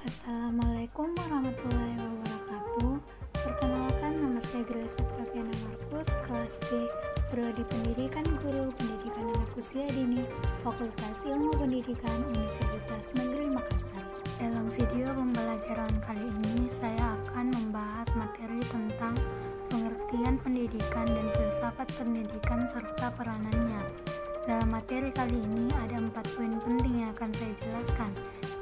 Assalamualaikum warahmatullahi wabarakatuh. Perkenalkan, nama saya Grace Octaviana Markus, kelas B, Prodi Pendidikan Guru Pendidikan Anak Usia Dini, Fakultas Ilmu Pendidikan Universitas Negeri Makassar. Dalam video pembelajaran kali ini, saya akan membahas materi tentang pengertian pendidikan dan filsafat pendidikan serta peranannya. Dalam materi kali ini ada 4 poin penting yang akan saya jelaskan,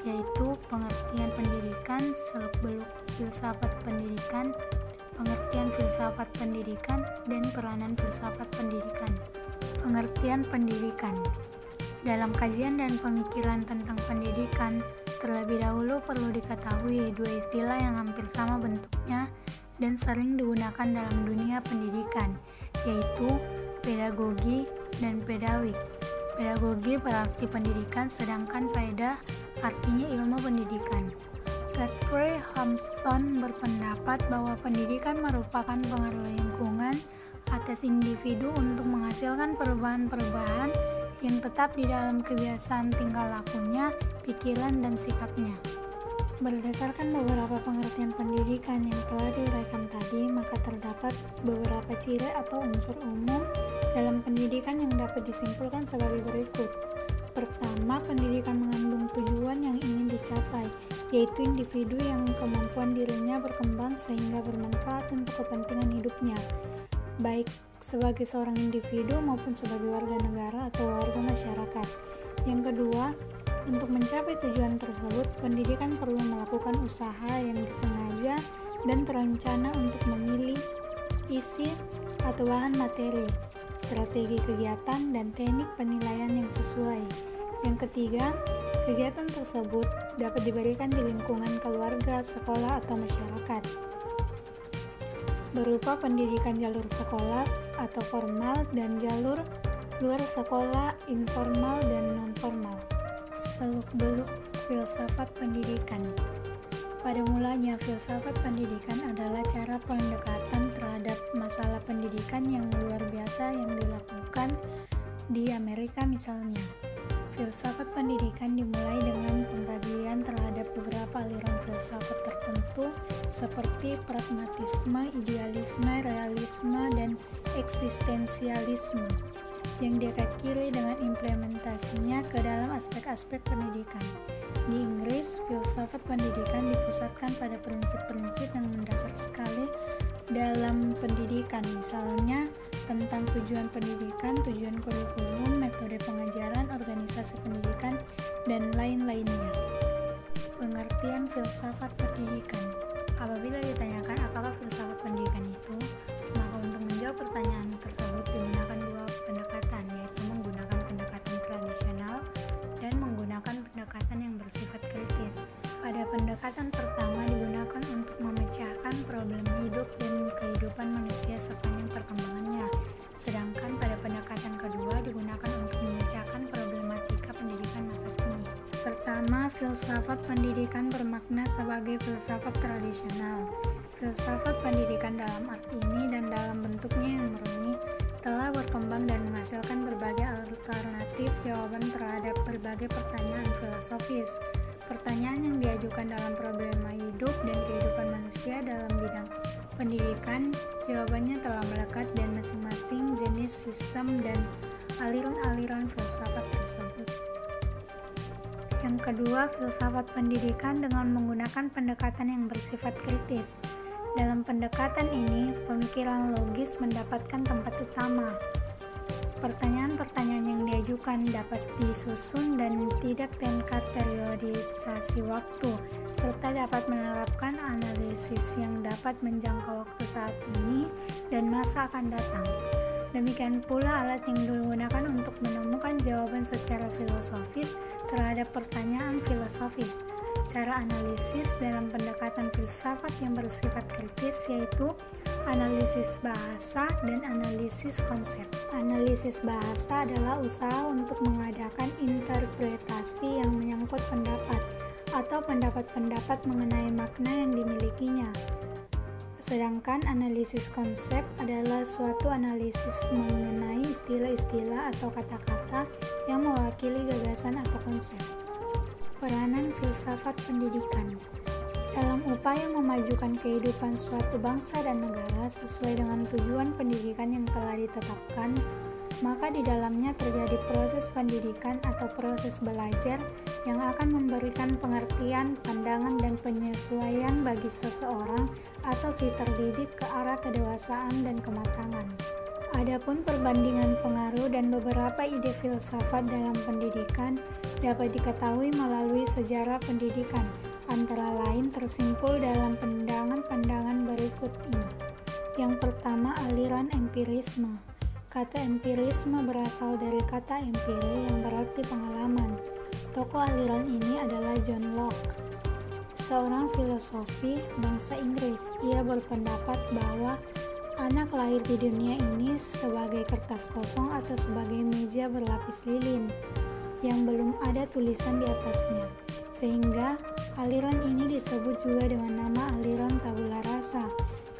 yaitu pengertian pendidikan, seluk-beluk filsafat pendidikan, pengertian filsafat pendidikan, dan peranan filsafat pendidikan. Pengertian pendidikan. Dalam kajian dan pemikiran tentang pendidikan, terlebih dahulu perlu diketahui dua istilah yang hampir sama bentuknya dan sering digunakan dalam dunia pendidikan, yaitu pedagogi dan pedagogik. Pedagogi berarti pendidikan, sedangkan peda artinya ilmu pendidikan. Guthrie Hampson berpendapat bahwa pendidikan merupakan pengaruh lingkungan atas individu untuk menghasilkan perubahan-perubahan yang tetap di dalam kebiasaan tingkah lakunya, pikiran, dan sikapnya. Berdasarkan beberapa pengertian pendidikan yang telah diuraikan tadi, maka terdapat beberapa ciri atau unsur umum dalam pendidikan yang dapat disimpulkan sebagai berikut. Pertama, pendidikan mengandung tujuan yang ingin dicapai, yaitu individu yang kemampuan dirinya berkembang sehingga bermanfaat untuk kepentingan hidupnya, baik sebagai seorang individu maupun sebagai warga negara atau warga masyarakat. Yang kedua, untuk mencapai tujuan tersebut, pendidikan perlu melakukan usaha yang disengaja dan terencana untuk memilih isi atau bahan materi, strategi kegiatan, dan teknik penilaian yang sesuai. Yang ketiga, kegiatan tersebut dapat diberikan di lingkungan keluarga, sekolah, atau masyarakat, berupa pendidikan jalur sekolah atau formal dan jalur luar sekolah, informal dan non-formal. Seluk-beluk filsafat pendidikan. Pada mulanya, filsafat pendidikan adalah cara pendekatan terhadap masalah pendidikan yang luar biasa yang dilakukan di Amerika misalnya. Filsafat pendidikan dimulai dengan pengkajian terhadap beberapa aliran filsafat tertentu seperti pragmatisme, idealisme, realisme, dan eksistensialisme, yang diakhiri dengan implementasinya ke dalam aspek-aspek pendidikan. Di Inggris, filsafat pendidikan dipusatkan pada prinsip-prinsip yang mendasar sekali dalam pendidikan, misalnya tentang tujuan pendidikan, tujuan kurikulum, metode pengajaran, organisasi pendidikan, dan lain-lainnya. Pengertian filsafat pendidikan. Apabila ditanyakan apakah filsafat pendidikan itu, maka untuk menjawab pertanyaan tersebut digunakan dua pendekatan, yaitu menggunakan pendekatan tradisional dan menggunakan pendekatan yang bersifat kritis. Pada pendekatan pertama digunakan untuk memecahkan problem hidup dan kehidupan manusia sepanjang perkembangannya, sedangkan pada pendekatan kedua digunakan untuk memecahkan problematika pendidikan masa kini. Pertama, filsafat pendidikan bermakna sebagai filsafat tradisional. Filsafat pendidikan dalam arti ini dan dalam bentuknya yang murni telah berkembang dan menghasilkan berbagai alternatif jawaban terhadap berbagai pertanyaan filosofis. Pertanyaan yang diajukan dalam problema hidup dan kehidupan manusia dalam bidang pendidikan, jawabannya telah melekat dan masing-masing jenis sistem dan aliran-aliran filsafat tersebut. Yang kedua, filsafat pendidikan dengan menggunakan pendekatan yang bersifat kritis. Dalam pendekatan ini, pemikiran logis mendapatkan tempat utama. Pertanyaan-pertanyaan yang diajukan dapat disusun dan tidak tingkat periodisasi waktu, serta dapat menerapkan analisis yang dapat menjangkau waktu saat ini dan masa akan datang. Demikian pula alat yang digunakan untuk menemukan jawaban secara filosofis terhadap pertanyaan filosofis. Cara analisis dalam pendekatan filsafat yang bersifat kritis yaitu analisis bahasa dan analisis konsep. Analisis bahasa adalah usaha untuk mengadakan interpretasi yang menyangkut pendapat atau pendapat-pendapat mengenai makna yang dimilikinya. Sedangkan analisis konsep adalah suatu analisis mengenai istilah-istilah atau kata-kata yang mewakili gagasan atau konsep. Peranan filsafat pendidikan. Dalam upaya memajukan kehidupan suatu bangsa dan negara sesuai dengan tujuan pendidikan yang telah ditetapkan, maka di dalamnya terjadi proses pendidikan atau proses belajar yang akan memberikan pengertian, pandangan, dan penyesuaian bagi seseorang atau si terdidik ke arah kedewasaan dan kematangan. Adapun perbandingan pengaruh dan beberapa ide filsafat dalam pendidikan dapat diketahui melalui sejarah pendidikan, antara lain tersimpul dalam pandangan-pandangan berikut ini. Yang pertama, aliran empirisme. Kata empirisme berasal dari kata empire yang berarti pengalaman. Tokoh aliran ini adalah John Locke, seorang filosofi bangsa Inggris. Ia berpendapat bahwa anak lahir di dunia ini sebagai kertas kosong atau sebagai meja berlapis lilin yang belum ada tulisan di atasnya, sehingga aliran ini disebut juga dengan nama aliran tabula rasa.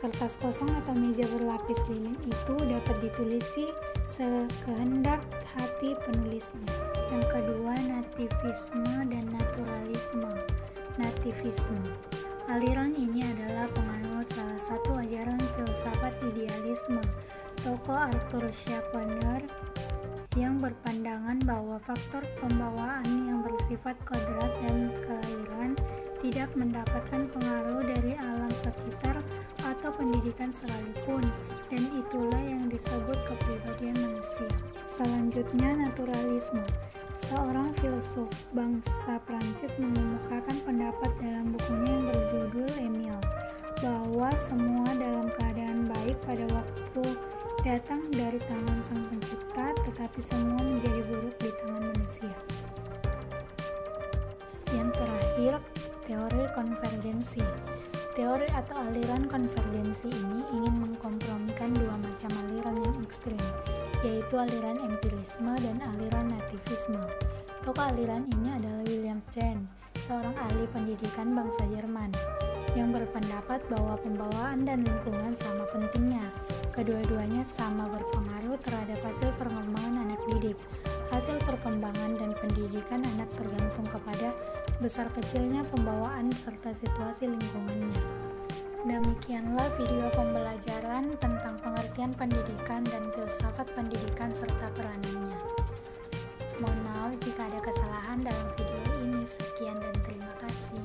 Kertas kosong atau meja berlapis lilin itu dapat ditulisi sekehendak hati penulisnya. Yang kedua, nativisme dan naturalisme. Nativisme. Aliran ini adalah penganut salah satu ajaran filsafat idealisme, tokoh Arthur Schopenhauer, yang berpandangan bahwa faktor pembawaan yang bersifat kodrat dan kelahiran tidak mendapatkan pengaruh dari alam sekitar atau pendidikan sekalipun, dan itulah yang disebut kepribadian manusia. Selanjutnya, naturalisme. Seorang filsuf bangsa Prancis mengemukakan pendapat dalam bukunya yang berjudul Emile, bahwa semua dalam keadaan baik pada waktu datang dari tangan Sang Pencipta, tetapi semua menjadi buruk di tangan manusia. Yang terakhir, teori konvergensi. Teori atau aliran konvergensi ini ingin mengkompromikan dua macam aliran yang ekstrim, yaitu aliran empirisme dan aliran nativisme. Tokoh aliran ini adalah William James, seorang ahli pendidikan bangsa Jerman, yang berpendapat bahwa pembawaan dan lingkungan sama pentingnya. Kedua-duanya sama berpengaruh terhadap hasil perkembangan anak didik. Hasil perkembangan dan pendidikan anak tergantung kepada besar kecilnya pembawaan serta situasi lingkungannya. Demikianlah video pembelajaran tentang pengertian pendidikan dan filsafat pendidikan serta peranannya. Mohon maaf jika ada kesalahan dalam video ini. Sekian dan terima kasih.